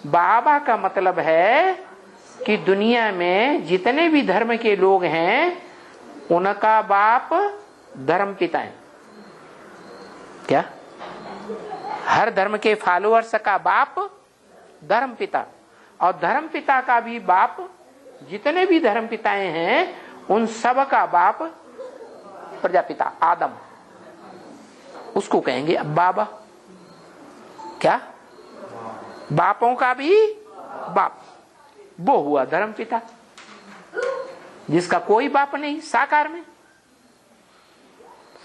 बाबा का मतलब है कि दुनिया में जितने भी धर्म के लोग हैं उनका बाप धर्म पिता है। क्या? हर धर्म के फॉलोअर्स का बाप धर्म पिता, और धर्म पिता का भी बाप, जितने भी धर्म पिताएं हैं उन सब का बाप प्रजापिता आदम, उसको कहेंगे अब बाबा। क्या? बापों का भी बाप, वो हुआ धर्म पिता, जिसका कोई बाप नहीं साकार में।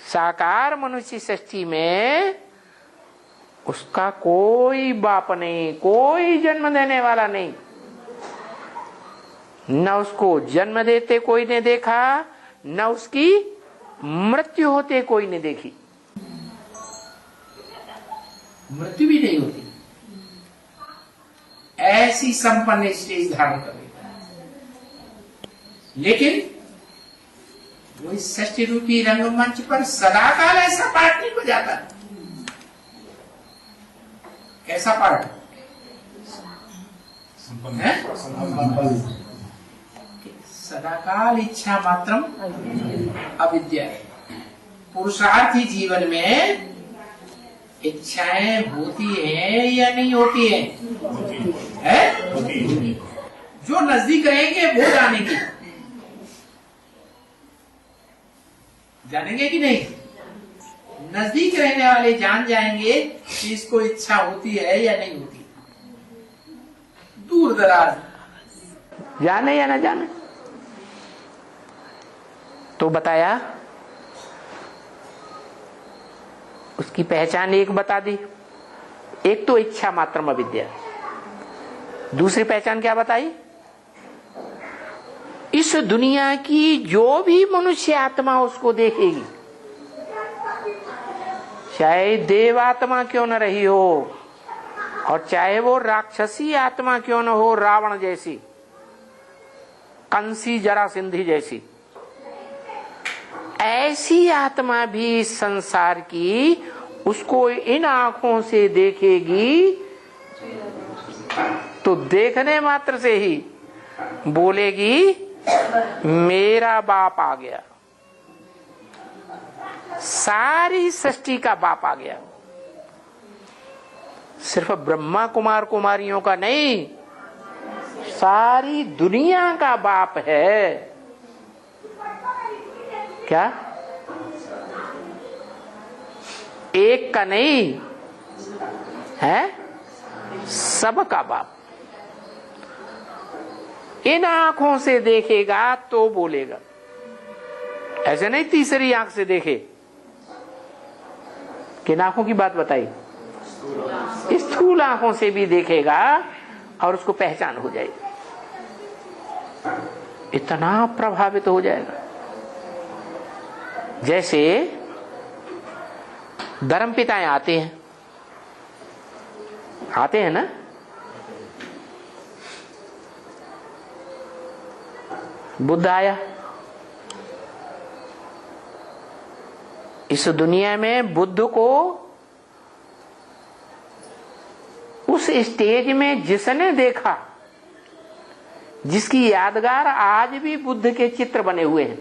साकार मनुष्य सृष्टि में उसका कोई बाप नहीं, कोई जन्म देने वाला नहीं। न उसको जन्म देते कोई ने देखा, न उसकी मृत्यु होते कोई ने देखी। मृत्यु भी नहीं होती, ऐसी संपन्न स्टेज धारण कर लेता है। लेकिन वो इस सृष्टि रूपी रंगमंच पर सदाकाल ऐसा पाठ नहीं बजाता। कैसा पाठ है? सदाकाल इच्छा मात्रम अविद्या। पुरुषार्थी जीवन में इच्छाएं होती हैं या नहीं होती हैं? है? जो नजदीक रहेंगे वो जानेंगे। जानेंगे कि नहीं? नजदीक रहने वाले जान जाएंगे कि इसको इच्छा होती है या नहीं होती। दूर दराज जाने या ना जाने। तो बताया उसकी पहचान एक बता दी। एक तो इच्छा मात्रम अविद्या। दूसरी पहचान क्या बताई? इस दुनिया की जो भी मनुष्य आत्मा उसको देखेगी, चाहे देव आत्मा क्यों न रही हो और चाहे वो राक्षसी आत्मा क्यों न हो, रावण जैसी, कंसी जरासिंधी जैसी, ऐसी आत्मा भी संसार की उसको इन आंखों से देखेगी तो देखने मात्र से ही बोलेगी मेरा बाप आ गया, सारी सृष्टि का बाप आ गया। सिर्फ ब्रह्मा कुमार कुमारियों का नहीं, सारी दुनिया का बाप है। क्या? एक का नहीं है, सबका बाप। इन आंखों से देखेगा तो बोलेगा। ऐसे नहीं तीसरी आंख से देखे। किन आंखों की बात बताई? स्थूल आंखों से भी देखेगा और उसको पहचान हो जाएगी। इतना प्रभावित हो जाएगा। जैसे धर्मपिताएं आते हैं ना, बुद्ध आया। इस दुनिया में बुद्ध को उस स्टेज में जिसने देखा, जिसकी यादगार आज भी बुद्ध के चित्र बने हुए हैं,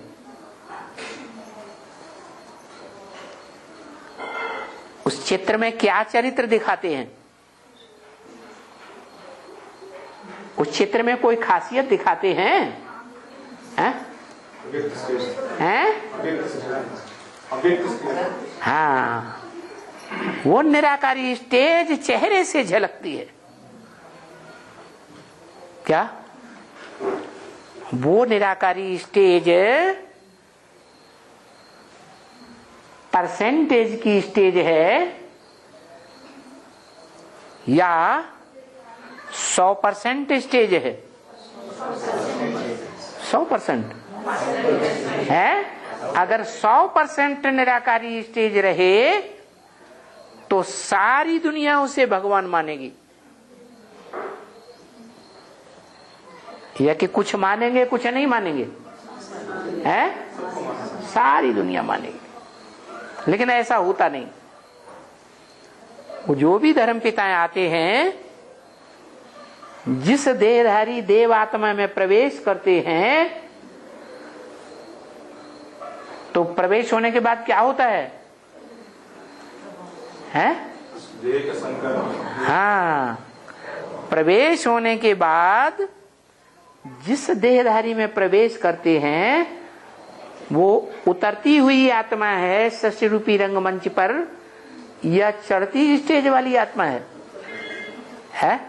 उस चित्र में क्या चरित्र दिखाते हैं? उस चित्र में कोई खासियत दिखाते हैं? हाँ, वो निराकारी स्टेज चेहरे से झलकती है। क्या? वो निराकारी स्टेज परसेंटेज की स्टेज है या 100% स्टेज है? 100% है। अगर 100% निराकारी स्टेज रहे तो सारी दुनिया उसे भगवान मानेगी, या कि कुछ मानेंगे कुछ नहीं मानेंगे? है, सारी दुनिया मानेगी। लेकिन ऐसा होता नहीं। वो जो भी धर्मपिताएं आते हैं, जिस देहधारी देव आत्मा में प्रवेश करते हैं, तो प्रवेश होने के बाद क्या होता है? हाँ, प्रवेश होने के बाद जिस देहधारी में प्रवेश करते हैं वो उतरती हुई आत्मा है सृष्टि रूपी रंगमंच पर, या चढ़ती स्टेज वाली आत्मा है?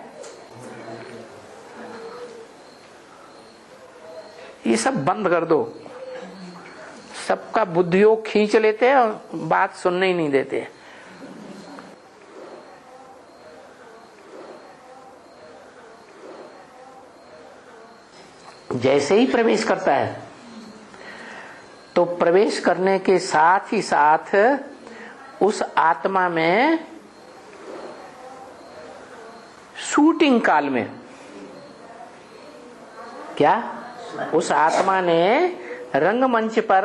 ये सब बंद कर दो। सबका बुद्धियोग खींच लेते हैं और बात सुनने ही नहीं देते। जैसे ही प्रवेश करता है तो प्रवेश करने के साथ ही साथ उस आत्मा में शूटिंग काल में क्या उस आत्मा ने रंगमंच पर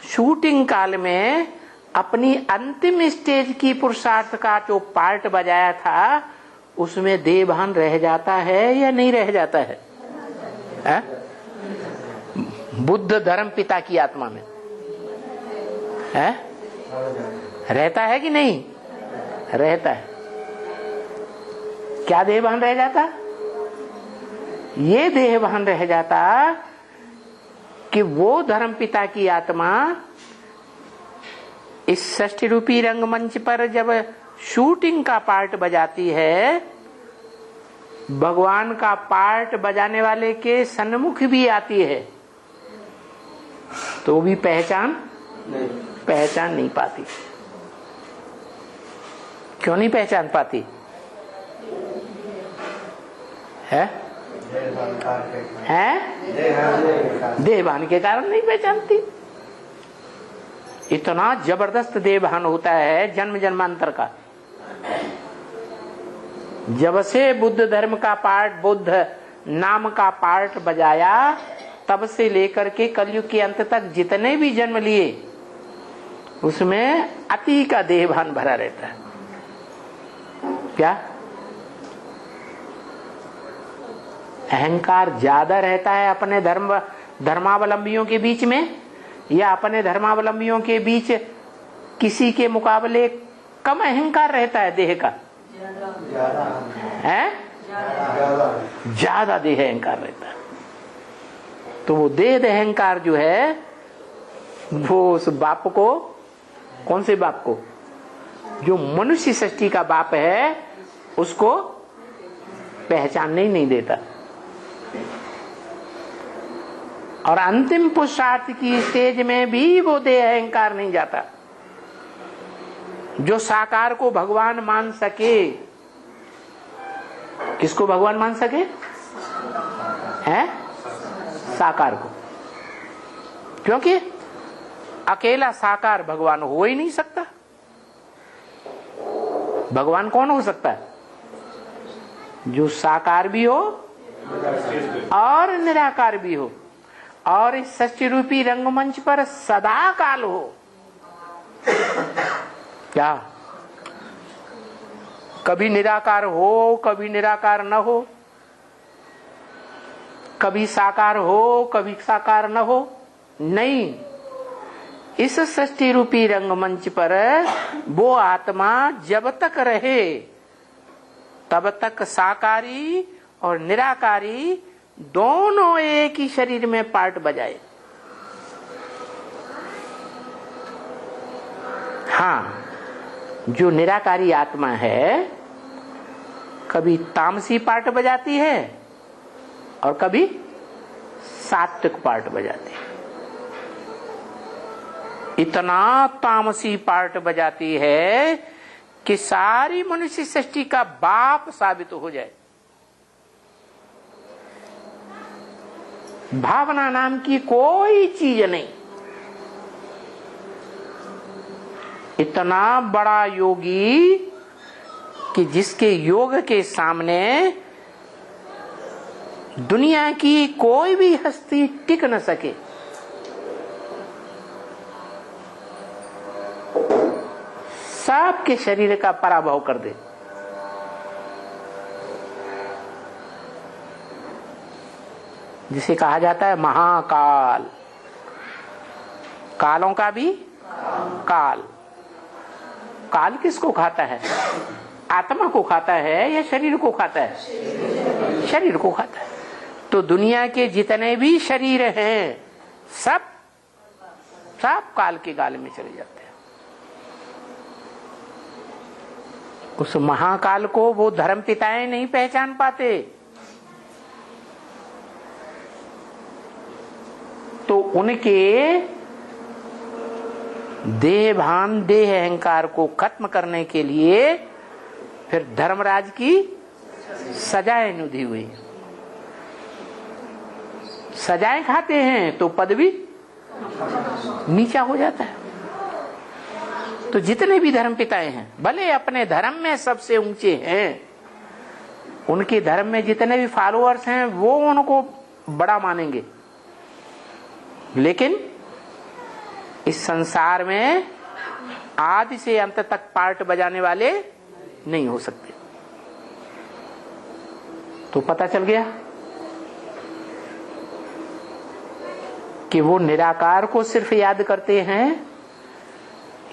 शूटिंग काल में अपनी अंतिम स्टेज की पुरुषार्थ का जो पार्ट बजाया था उसमें देहभान रह जाता है या नहीं रह जाता है? बुद्ध धर्म पिता की आत्मा में है? रहता है कि नहीं रहता है? क्या देहभान रह जाता? ये देहभान रह जाता कि वो धर्म पिता की आत्मा इस षष्ठी रूपी रंगमंच पर जब शूटिंग का पार्ट बजाती है, भगवान का पार्ट बजाने वाले के सन्मुख भी आती है, तो भी पहचान नहीं पाती। क्यों नहीं पहचान पाती है? देहभान के कारण नहीं पहचानती। इतना जबरदस्त देहभान होता है जन्म जन्मांतर का। जब से बुद्ध धर्म का पार्ट, बुद्ध नाम का पार्ट बजाया, तब से लेकर के कलयुग के अंत तक जितने भी जन्म लिए उसमें अति का देहभान भरा रहता है। क्या अहंकार ज्यादा रहता है अपने धर्मावलंबियों के बीच में, या अपने धर्मावलंबियों के बीच किसी के मुकाबले कम अहंकार रहता है देह का? है ज्यादा देह अहंकार रहता है। तो वो देह अहंकार जो है वो उस बाप को, कौन से बाप को? जो मनुष्य सृष्टि का बाप है उसको पहचानने ही नहीं देता। और अंतिम पुरुषार्थ की स्टेज में भी वो देह अहंकार नहीं जाता। जो साकार को भगवान मान सके, किसको भगवान मान सके? है साकार को। क्योंकि अकेला साकार भगवान हो ही नहीं सकता। भगवान कौन हो सकता है? जो साकार भी हो और निराकार भी हो, और इस षष्ठी रूपी रंगमंच पर सदा काल हो। क्या कभी निराकार हो, कभी निराकार न हो, कभी साकार हो, कभी साकार न हो? नहीं। इस षष्ठी रूपी रंगमंच पर वो आत्मा जब तक रहे तब तक साकारी और निराकारी दोनों एक ही शरीर में पार्ट बजाए। हाँ, जो निराकारी आत्मा है कभी तामसी पार्ट बजाती है और कभी सात्विक पार्ट बजाती है। इतना तामसी पार्ट बजाती है कि सारी मनुष्य सृष्टि का बाप साबित हो जाए। भावना नाम की कोई चीज नहीं। इतना बड़ा योगी कि जिसके योग के सामने दुनिया की कोई भी हस्ती टिक न सके। सबके शरीर का पराभव कर दे। जिसे कहा जाता है महाकाल। कालों का भी काल। काल किसको खाता है? आत्मा को खाता है या शरीर को खाता है? शरीर को खाता है। तो दुनिया के जितने भी शरीर हैं सब काल के गाल में चले जाते हैं। उस महाकाल को वो धर्म पिताएं नहीं पहचान पाते। तो उनके देहभान, देह अहंकार को खत्म करने के लिए फिर धर्मराज की सजाएं निधि हुई। सजाएं खाते हैं तो पद भी नीचा हो जाता है। तो जितने भी धर्म पिताएं हैं, भले अपने धर्म में सबसे ऊंचे हैं, उनके धर्म में जितने भी फॉलोअर्स हैं वो उनको बड़ा मानेंगे, लेकिन इस संसार में आदि से अंत तक पार्ट बजाने वाले नहीं हो सकते। तो पता चल गया कि वो निराकार को सिर्फ याद करते हैं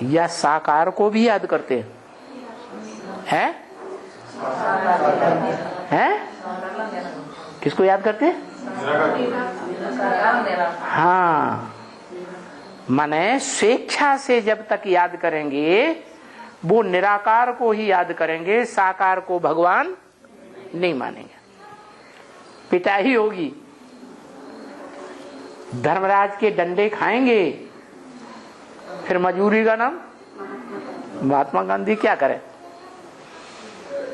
या साकार को भी याद करते हैं? हैं? किसको याद करते हैं? हाँ, माने स्वेच्छा से जब तक याद करेंगे वो निराकार को ही याद करेंगे, साकार को भगवान नहीं मानेंगे। पिटाई होगी, धर्मराज के डंडे खाएंगे, फिर मजबूरी का नाम। महात्मा गांधी क्या करे,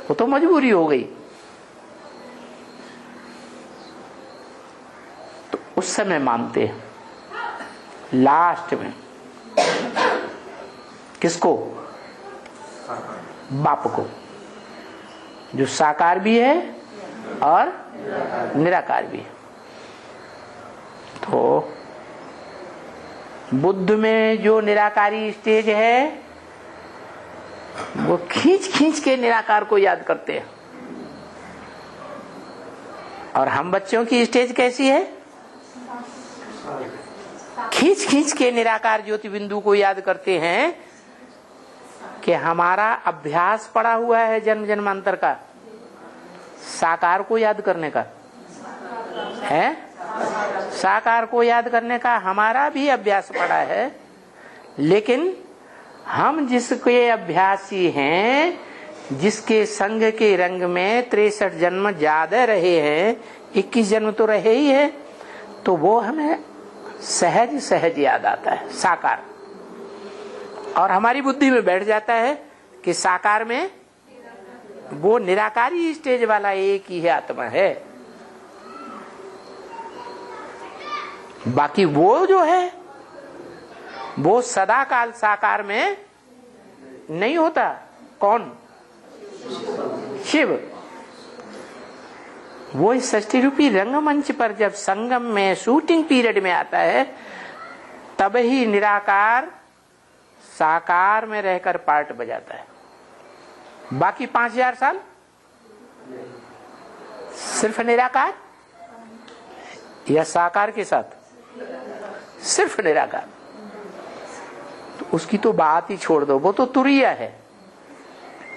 वो तो मजबूरी हो गई। तो उस समय मानते हैं, लास्ट में किसको? बाप को, जो साकार भी है और निराकार भी है। तो बुद्ध में जो निराकारी स्टेज है वो खींच खींच के निराकार को याद करते हैं, और हम बच्चों की स्टेज कैसी है? खींच खींच के निराकार ज्योति बिंदु को याद करते हैं कि हमारा अभ्यास पड़ा हुआ है जन्म जन्मांतर का साकार को याद करने का है। साकार को याद करने का हमारा भी अभ्यास पड़ा है, लेकिन हम जिसके अभ्यासी हैं, जिसके संग के रंग में 63 जन्म ज्यादा रहे हैं, 21 जन्म तो रहे ही है, तो वो हमें सहज सहज याद आता है साकार। और हमारी बुद्धि में बैठ जाता है कि साकार में वो निराकारी स्टेज वाला एक ही है, आत्मा है। बाकी वो जो है वो सदा काल साकार में नहीं होता। कौन? शिव। वो इस षष्ठी रूपी रंगमंच पर जब संगम में शूटिंग पीरियड में आता है, तब ही निराकार साकार में रहकर पार्ट बजाता है। बाकी 5000 साल सिर्फ निराकार या साकार के साथ? सिर्फ निराकार। तो उसकी तो बात ही छोड़ दो, वो तो तुरीय है,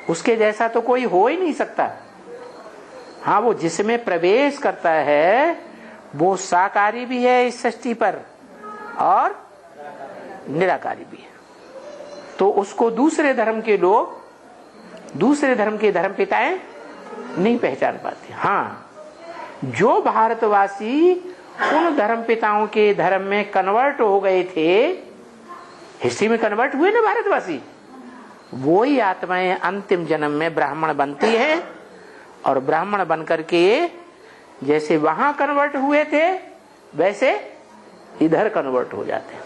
उसके जैसा तो कोई हो ही नहीं सकता। हाँ, वो जिसमें प्रवेश करता है वो साकारी भी है इस सृष्टि पर और निराकारी भी है। तो उसको दूसरे धर्म के लोग, दूसरे धर्म के धर्म पिताएं नहीं पहचान पाते। हाँ, जो भारतवासी उन धर्म पिताओं के धर्म में कन्वर्ट हो गए थे, हिस्ट्री में कन्वर्ट हुए ना भारतवासी, वो ही आत्माएं अंतिम जन्म में ब्राह्मण बनती हैं, और ब्राह्मण बनकर के जैसे वहां कन्वर्ट हुए थे वैसे इधर कन्वर्ट हो जाते हैं।